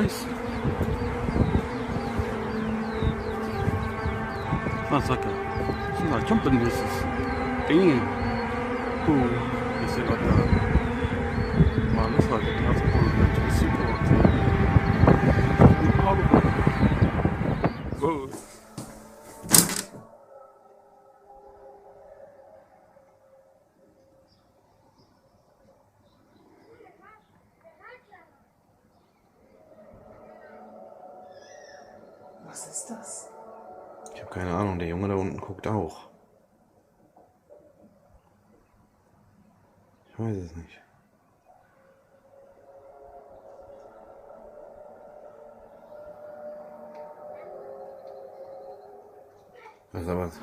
nice. Sounds like jumping misses. Damn. Ooh. Is it like a... Wow, it looks like it has a super Whoa. Was ist das? Ich habe keine Ahnung, der Junge da unten guckt auch. Ich weiß es nicht. Was ist da was?